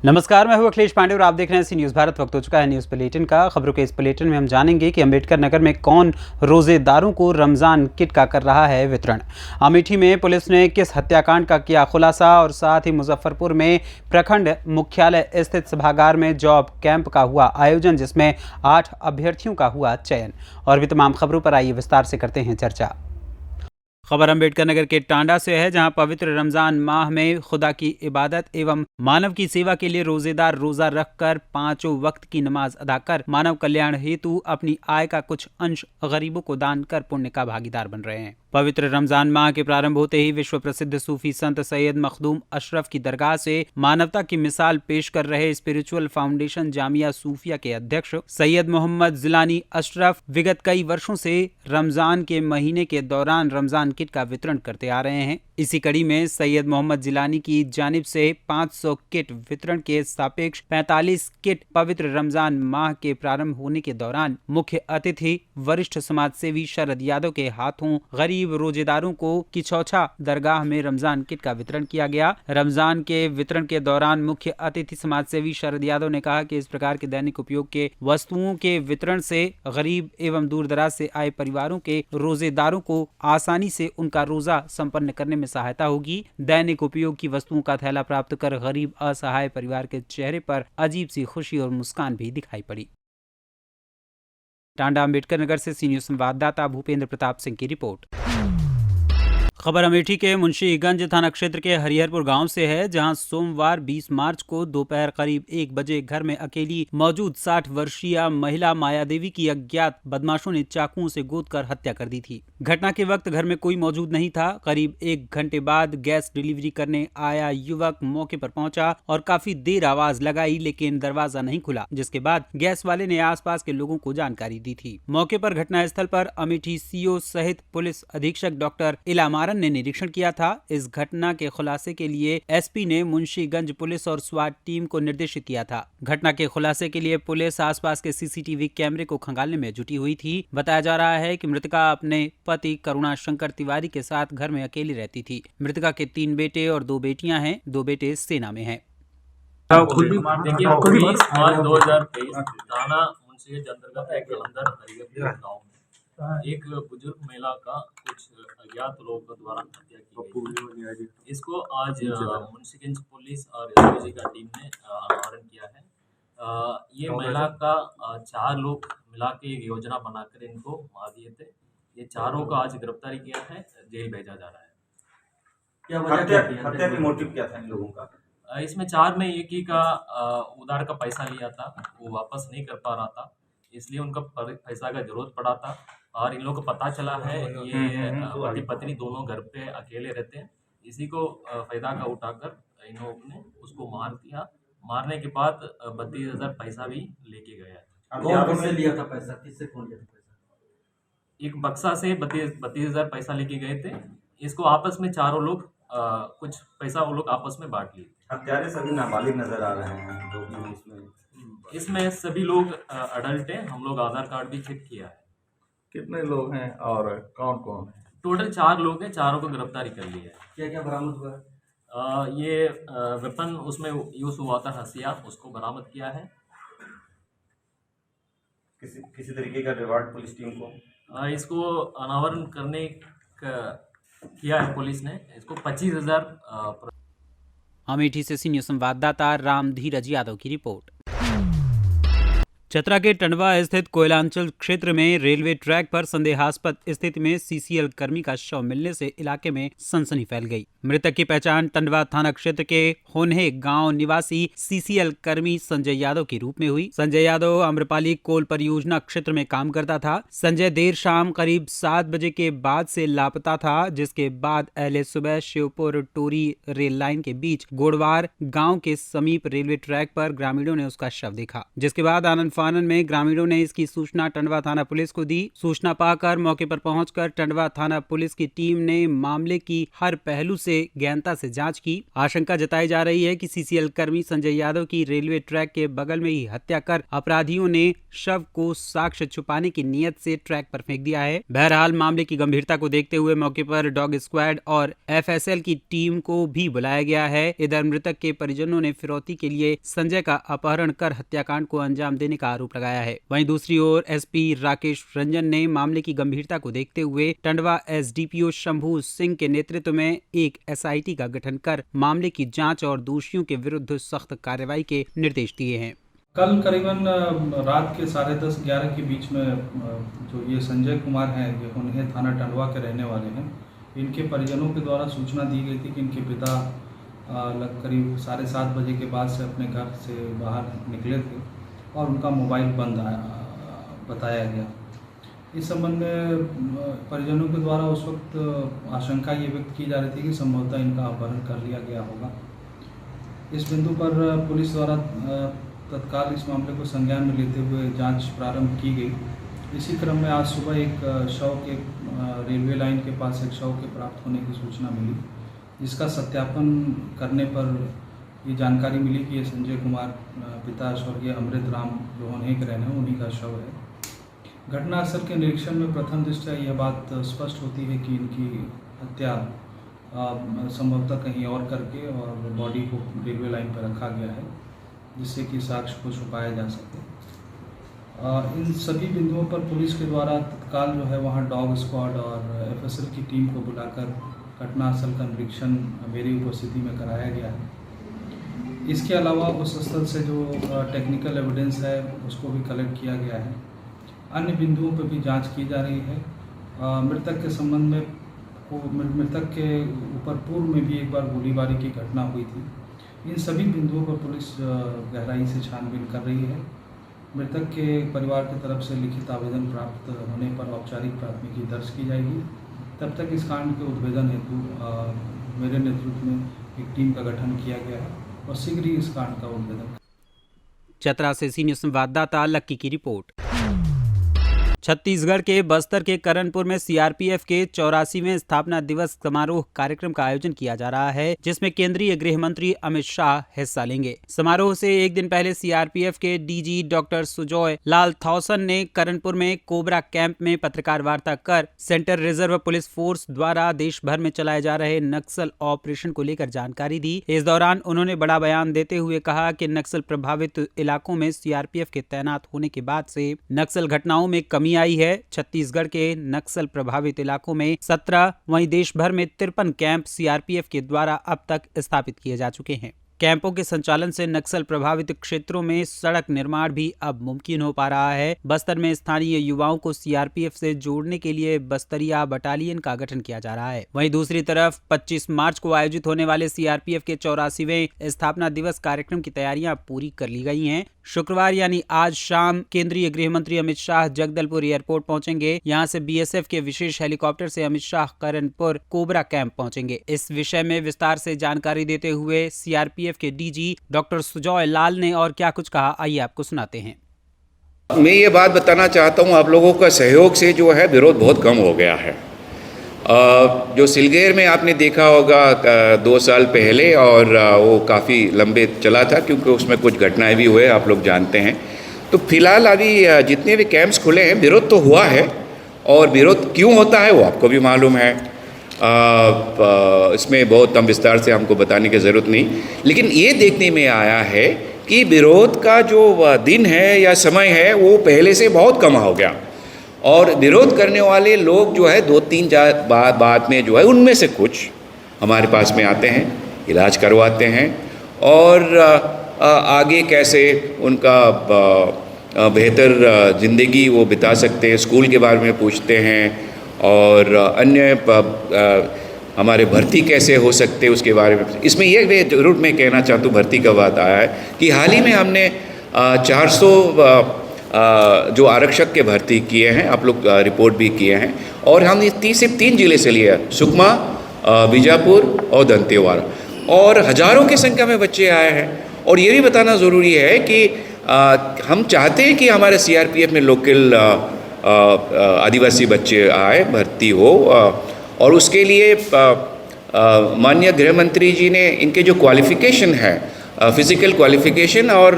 नमस्कार, मैं हूं अखिलेश पांडे और आप देख रहे हैं सी न्यूज़ भारत। वक्त हो चुका है न्यूज़ बुलेटिन का। खबरों के इस बुलेटिन में हम जानेंगे कि अंबेडकर नगर में कौन रोजेदारों को रमजान किट का कर रहा है वितरण। अमेठी में पुलिस ने किस हत्याकांड का किया खुलासा और साथ ही मुजफ्फरपुर में प्रखंड मुख्यालय स्थित सभागार में जॉब कैंप का हुआ आयोजन, जिसमें 8 अभ्यर्थियों का हुआ चयन। और भी तमाम खबरों पर आइए विस्तार से करते हैं चर्चा। खबर अंबेडकर नगर के टांडा से है, जहां पवित्र रमजान माह में खुदा की इबादत एवं मानव की सेवा के लिए रोजेदार रोजा रखकर 5 वक्त की नमाज अदा कर मानव कल्याण हेतु अपनी आय का कुछ अंश गरीबों को दान कर पुण्य का भागीदार बन रहे हैं। पवित्र रमजान माह के प्रारंभ होते ही विश्व प्रसिद्ध सूफी संत सैयद मखदूम अशरफ की दरगाह से मानवता की मिसाल पेश कर रहे स्पिरिचुअल फाउंडेशन जामिया सूफिया के अध्यक्ष सैयद मोहम्मद जिलानी अशरफ विगत कई वर्षों से रमजान के महीने के दौरान रमजान किट का वितरण करते आ रहे हैं। इसी कड़ी में सैयद मोहम्मद जिलानी की जानिब से 500 किट वितरण के सापेक्ष 45 किट पवित्र रमजान माह के प्रारंभ होने के दौरान मुख्य अतिथि वरिष्ठ समाज सेवी शरद यादव के हाथों गरीब रोजेदारों को किचौछा दरगाह में रमजान किट का वितरण किया गया। रमजान के वितरण के दौरान मुख्य अतिथि समाज सेवी शरद यादव ने कहा कि इस प्रकार के दैनिक उपयोग के वस्तुओं के वितरण से गरीब एवं दूर दराज से आए परिवारों के रोजेदारों को आसानी से उनका रोजा संपन्न करने में सहायता होगी। दैनिक उपयोग की वस्तुओं का थैला प्राप्त कर गरीब असहाय परिवार के चेहरे पर अजीब सी खुशी और मुस्कान भी दिखाई पड़ी। टांडा अंबेडकर नगर से सी न्यूज़ संवाददाता भूपेंद्र प्रताप सिंह की रिपोर्ट। खबर अमेठी के मुंशीगंज थाना क्षेत्र के हरिहरपुर गांव से है, जहां सोमवार 20 मार्च को दोपहर करीब 1 बजे घर में अकेली मौजूद 60 वर्षीय महिला मायादेवी की अज्ञात बदमाशों ने चाकुओं से गोदकर हत्या कर दी थी। घटना के वक्त घर में कोई मौजूद नहीं था। करीब 1 घंटे बाद गैस डिलीवरी करने आया युवक मौके पर पहुंचा और काफी देर आवाज लगाई, लेकिन दरवाजा नहीं खुला, जिसके बाद गैस वाले ने आसपास के लोगों को जानकारी दी थी। मौके पर घटनास्थल पर अमेठी सीओ सहित पुलिस अधीक्षक डॉक्टर इलामारन ने निरीक्षण किया था। इस घटना के खुलासे के लिए एसपी ने मुंशीगंज पुलिस और स्वाट टीम को निर्देशित किया था। घटना के खुलासे के लिए पुलिस आसपास के सीसीटीवी कैमरे को खंगालने में जुटी हुई थी। बताया जा रहा है कि मृतका अपने पति करुणा शंकर तिवारी के साथ घर में अकेली रहती थी। मृतका के 3 बेटे और 2 बेटियां हैं। 2 बेटे सेना में हैं। देखिए 20 मार्च 2023 थाना मुंशीगंज अंतर्गत एक जलंधर हरिहरपुर गांव में एक बुजुर्ग महिला का कुछ अज्ञात लोगों द्वारा हत्या की गई। इसको आज मुंशीगंज पुलिस और एसपीजी का टीम ने अनावरण किया है। ये महिला का 4 लोग मिला के एक योजना बनाकर इनको मार दिए थे। ये चारों का आज गिरफ्तारी किया है, जेल भेजा जा रहा है। क्या वजह हत्या की मोटिव क्या था इन लोगों का? इसमें 4 में एक ही का उधार का पैसा लिया था, वो वापस नहीं कर पा रहा था, इसलिए उनका पैसा का जरूरत पड़ा था। और इन लोगों को पता चला है ये पति पत्नी दोनों घर पे अकेले रहते हैं। इसी को फायदा का उठाकर इन लोगों ने उसको मार दिया। मारने के बाद 32,000 पैसा भी लेके गया। कौन से लिया था पैसा, किससे कौन लिया था पैसा? एक बक्सा से 32,000 पैसा लेके गए थे। इसको आपस में चारों लोग कुछ पैसा वो लोग आपस में बांट लिए। हत्यारे सभी नाबालिग नजर आ रहे हैं जो कि इसमें सभी लोग अडल्ट हैं। हम लोग आधार कार्ड भी चेक किया है। कितने लोग हैं और कौन कौन है? टोटल 4 लोग हैं, चारों को गिरफ्तारी कर लिया है। क्या क्या बरामद हुआ है? ये वेपन उसमें यूज हुआ था हसिया, उसको बरामद किया है। किसी तरीके का रिवार्ड पुलिस टीम को इसको अनावरण करने का किया है पुलिस ने। इसको 25,000। अमेठी से सी न्यूज़ संवाददाता राम धीरज यादव की रिपोर्ट। चतरा के टंडवा स्थित कोयलांचल क्षेत्र में रेलवे ट्रैक पर संदेहास्पद स्थिति में सीसीएल कर्मी का शव मिलने से इलाके में सनसनी फैल गई। मृतक की पहचान टंडवा थाना क्षेत्र के होन्हे गांव निवासी सीसीएल कर्मी संजय यादव के रूप में हुई। संजय यादव आम्रपाली कोल परियोजना क्षेत्र में काम करता था। संजय देर शाम करीब 7 बजे के बाद से लापता था, जिसके बाद अहले सुबह शिवपुर टोरी रेल लाइन के बीच गोड़वार गाँव के समीप रेलवे ट्रैक पर ग्रामीणों ने उसका शव देखा, जिसके बाद आनंद अम्फानन में ग्रामीणों ने इसकी सूचना टंडवा थाना पुलिस को दी। सूचना पाकर मौके पर पहुंचकर टंडवा थाना पुलिस की टीम ने मामले की हर पहलू से गहनता से जांच की। आशंका जताई जा रही है कि सीसीएल कर्मी संजय यादव की रेलवे ट्रैक के बगल में ही हत्या कर अपराधियों ने शव को साक्ष्य छुपाने की नियत से ट्रैक पर फेंक दिया है। बहरहाल मामले की गंभीरता को देखते हुए मौके पर डॉग स्क्वाड और एफएसएल की टीम को भी बुलाया गया है। इधर मृतक के परिजनों ने फिरौती के लिए संजय का अपहरण कर हत्याकांड को अंजाम देने का आरोप लगाया है। वहीं दूसरी ओर एसपी राकेश रंजन ने मामले की गंभीरता को देखते हुए टंडवा एसडीपीओ शंभू सिंह के नेतृत्व में एक एसआईटी का गठन कर मामले की जांच और दोषियों के विरुद्ध सख्त कार्रवाई के निर्देश दिए हैं। कल करीबन रात के 10:30-11 के बीच में जो ये संजय कुमार हैं, ये उन्हें थाना टंडवा के रहने वाले हैं, इनके परिजनों के द्वारा सूचना दी गई थी कि इनके पिता करीब 7:30 बजे के बाद से अपने घर से बाहर निकले थे और उनका मोबाइल बंद बताया गया। इस संबंध में परिजनों के द्वारा उस वक्त आशंका ये व्यक्त की जा रही थी कि संभवतः इनका अपहरण कर लिया गया होगा। इस बिंदु पर पुलिस द्वारा तत्काल इस मामले को संज्ञान में लेते हुए जांच प्रारंभ की गई। इसी क्रम में आज सुबह एक शव के रेलवे लाइन के पास एक शव के प्राप्त होने की सूचना मिली, जिसका सत्यापन करने पर ये जानकारी मिली कि ये संजय कुमार पिता स्वर्गीय अमृत राम जो उन्हीं के रहने उन्हीं का शव है। घटनास्थल के निरीक्षण में प्रथम दृष्टया यह बात स्पष्ट होती है कि इनकी हत्या संभवतः कहीं और करके और बॉडी को रेलवे लाइन पर रखा गया है, जिससे कि साक्ष्य को छुपाया जा सके। इन सभी बिंदुओं पर पुलिस के द्वारा तत्काल जो है वहाँ डॉग स्क्वाड और एफएसएल की टीम को बुलाकर घटनास्थल का निरीक्षण मेरी उपस्थिति में कराया गया है। इसके अलावा उस स्थल से जो टेक्निकल एविडेंस है उसको भी कलेक्ट किया गया है। अन्य बिंदुओं पर भी जांच की जा रही है। मृतक के संबंध में मृतक के ऊपर पूर्व में भी एक बार गोलीबारी की घटना हुई थी। इन सभी बिंदुओं पर पुलिस गहराई से छानबीन कर रही है। मृतक के परिवार की तरफ से लिखित आवेदन प्राप्त होने पर औपचारिक प्राथमिकी दर्ज की जाएगी। तब तक इस कांड के उद्भेदन हेतु मेरे नेतृत्व में एक टीम का गठन किया गया है और शीघ्र ही इस कांड का उद्भेदन। चतरा से सीनियर संवाददाता लक्की की रिपोर्ट। छत्तीसगढ़ के बस्तर के करणपुर में सीआरपीएफ के 84वें स्थापना दिवस समारोह कार्यक्रम का आयोजन किया जा रहा है, जिसमें केंद्रीय गृह मंत्री अमित शाह हिस्सा लेंगे। समारोह से एक दिन पहले सीआरपीएफ के डीजी डॉक्टर सुजॉय लाल थॉसन ने करणपुर में कोबरा कैंप में पत्रकार वार्ता कर सेंट्रल रिजर्व पुलिस फोर्स द्वारा देश भर में चलाए जा रहे नक्सल ऑपरेशन को लेकर जानकारी दी। इस दौरान उन्होंने बड़ा बयान देते हुए कहा कि नक्सल प्रभावित इलाकों में सीआरपीएफ के तैनात होने के बाद से नक्सल घटनाओं में कमी आई है। छत्तीसगढ़ के नक्सल प्रभावित इलाकों में 17, वहीं देश भर में 53 कैंप सीआरपीएफ के द्वारा अब तक स्थापित किए जा चुके हैं। कैंपों के संचालन से नक्सल प्रभावित क्षेत्रों में सड़क निर्माण भी अब मुमकिन हो पा रहा है। बस्तर में स्थानीय युवाओं को सीआरपीएफ से जोड़ने के लिए बस्तरिया बटालियन का गठन किया जा रहा है। वहीं दूसरी तरफ 25 मार्च को आयोजित होने वाले सीआरपीएफ के 84वें स्थापना दिवस कार्यक्रम की तैयारियां पूरी कर ली गई हैं। शुक्रवार यानी आज शाम केंद्रीय गृह मंत्री अमित शाह जगदलपुर एयरपोर्ट पहुंचेंगे। यहां से बीएसएफ के विशेष हेलीकॉप्टर से अमित शाह करणपुर कोबरा कैंप पहुंचेंगे। इस विषय में विस्तार से जानकारी देते हुए सीआरपीएफ के डीजी डॉक्टर सुजॉय लाल ने और क्या कुछ कहा, आइए आपको सुनाते हैं। मैं ये बात बताना चाहता हूँ, आप लोगों का सहयोग से जो है विरोध बहुत कम हो गया है। जो सिलगेर में आपने देखा होगा 2 साल पहले, और वो काफ़ी लंबे चला था क्योंकि उसमें कुछ घटनाएं भी हुए, आप लोग जानते हैं। तो फिलहाल अभी जितने भी कैंप्स खुले हैं, विरोध तो हुआ है, और विरोध क्यों होता है वो आपको भी मालूम है। इसमें बहुत हम विस्तार से हमको बताने की ज़रूरत नहीं, लेकिन ये देखने में आया है कि विरोध का जो दिन है या समय है वो पहले से बहुत कम हो गया, और विरोध करने वाले लोग जो है 2-3 बाद में जो है उनमें से कुछ हमारे पास में आते हैं, इलाज करवाते हैं, और आगे कैसे उनका बेहतर ज़िंदगी वो बिता सकते हैं, स्कूल के बारे में पूछते हैं, और अन्य हमारे भर्ती कैसे हो सकते उसके बारे में। इसमें ये जरूर मैं कहना चाहता हूँ, भर्ती का बात आया है कि हाल ही में हमने 400 जो आरक्षक के भर्ती किए हैं, आप लोग रिपोर्ट भी किए हैं, और हमने 3 जिले से लिए, सुकमा, बीजापुर और दंतेवाड़ा, और हज़ारों की संख्या में बच्चे आए हैं। और ये भी बताना ज़रूरी है कि हम चाहते हैं कि हमारे सीआरपीएफ में लोकल आदिवासी बच्चे आए, भर्ती हो, और उसके लिए माननीय गृह मंत्री जी ने इनके जो क्वालिफ़िकेशन है, फिज़िकल क्वालिफ़िकेशन और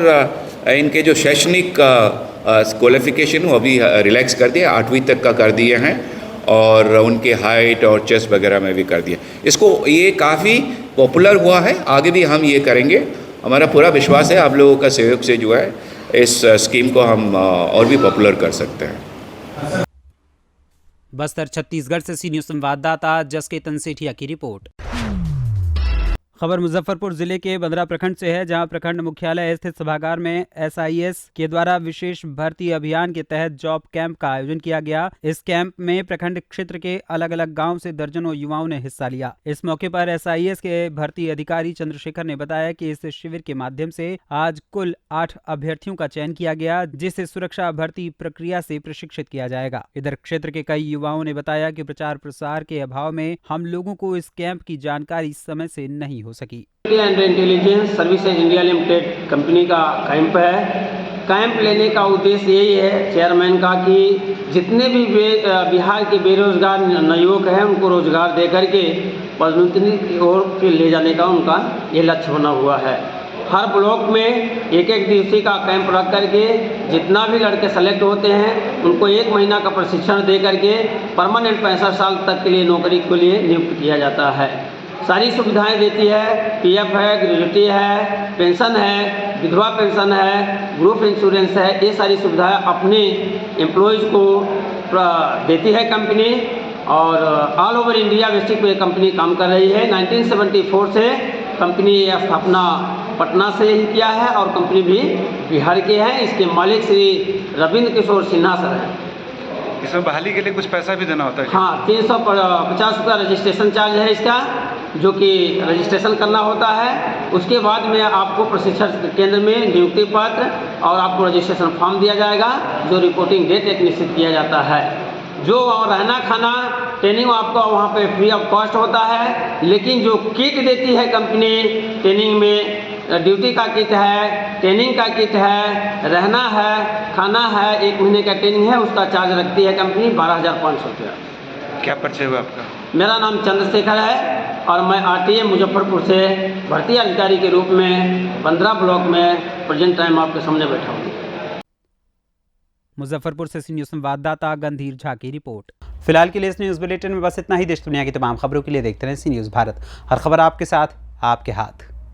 इनके जो शैक्षणिक क्वालिफ़िकेशन वो अभी रिलैक्स कर दिया, 8वीं तक का कर दिए हैं, और उनके हाइट और चेस्ट वगैरह में भी कर दिया। इसको ये काफ़ी पॉपुलर हुआ है, आगे भी हम ये करेंगे। हमारा पूरा विश्वास है आप लोगों का सहयोग से जो है इस स्कीम को हम और भी पॉपुलर कर सकते हैं। बस्तर छत्तीसगढ़ से सी न्यूज़ संवाददाता जसकेतन सेठिया की रिपोर्ट। खबर मुजफ्फरपुर जिले के बंदरा प्रखंड से है, जहां प्रखंड मुख्यालय स्थित सभागार में एसआईएस के द्वारा विशेष भर्ती अभियान के तहत जॉब कैंप का आयोजन किया गया। इस कैंप में प्रखंड क्षेत्र के अलग अलग गांव से दर्जनों युवाओं ने हिस्सा लिया। इस मौके पर एसआईएस के भर्ती अधिकारी चंद्रशेखर ने बताया कि इस शिविर के माध्यम से आज कुल 8 अभ्यर्थियों का चयन किया गया, जिसे सुरक्षा भर्ती प्रक्रिया से प्रशिक्षित किया जाएगा। इधर क्षेत्र के कई युवाओं ने बताया कि प्रचार प्रसार के अभाव में हम लोगों को इस कैंप की जानकारी समय से नहीं हो सकी। And intelligence services India limited company का कैंप है। कैंप लेने का उद्देश्य यही है चेयरमैन का कि जितने भी बिहार के बेरोजगार नवयुवक हैं उनको रोजगार दे करके पदोन्नति की ओर ले जाने का उनका ये लक्ष्य बना हुआ है। हर ब्लॉक में एक दिवसीय का कैंप रख करके जितना भी लड़के सेलेक्ट होते हैं उनको 1 महीना का प्रशिक्षण दे करके परमानेंट 65 साल तक के लिए नौकरी के लिए नियुक्त किया जाता है। सारी सुविधाएं देती है, पीएफ है, ग्रेजुटी है, पेंशन है, विधवा पेंशन है, ग्रुप इंश्योरेंस है। ये सारी सुविधाएं अपने एम्प्लॉयज़ को देती है कंपनी, और ऑल ओवर इंडिया बेसिक पे कंपनी काम कर रही है। 1974 से कंपनी की स्थापना पटना से ही किया है और कंपनी भी बिहार के हैं। इसके मालिक श्री रविंद्र किशोर सिन्हा सर हैं। इसमें बहाली के लिए कुछ पैसा भी देना होता है? हाँ, 350 रुपया रजिस्ट्रेशन चार्ज है इसका, जो कि रजिस्ट्रेशन करना होता है। उसके बाद में आपको प्रशिक्षण केंद्र में नियुक्ति पत्र और आपको रजिस्ट्रेशन फॉर्म दिया जाएगा, जो रिपोर्टिंग डेट एक निश्चित किया जाता है। जो रहना खाना ट्रेनिंग आपका वहाँ पे फ्री ऑफ कॉस्ट होता है, लेकिन जो किट देती है कंपनी ट्रेनिंग में, ड्यूटी का किट है, ट्रेनिंग का किट है, रहना है, खाना है, 1 महीने का ट्रेनिंग है, उसका चार्ज रखती है कंपनी 12,500 रुपया। क्या परिचय हुआ आपका? मेरा नाम चंद्रशेखर है और मैं आरटीए मुजफ्फरपुर से भर्ती अधिकारी के रूप में 15 ब्लॉक में प्रेजेंट टाइम आपके सामने बैठा हूँ। मुजफ्फरपुर से सी न्यूज़ संवाददाता गंधीर झा की रिपोर्ट। फिलहाल के लिए इस न्यूज़ बुलेटिन में बस इतना ही। देश दुनिया की तमाम खबरों के लिए देखते रहें सी न्यूज़ भारत। हर खबर आपके साथ, आपके हाथ।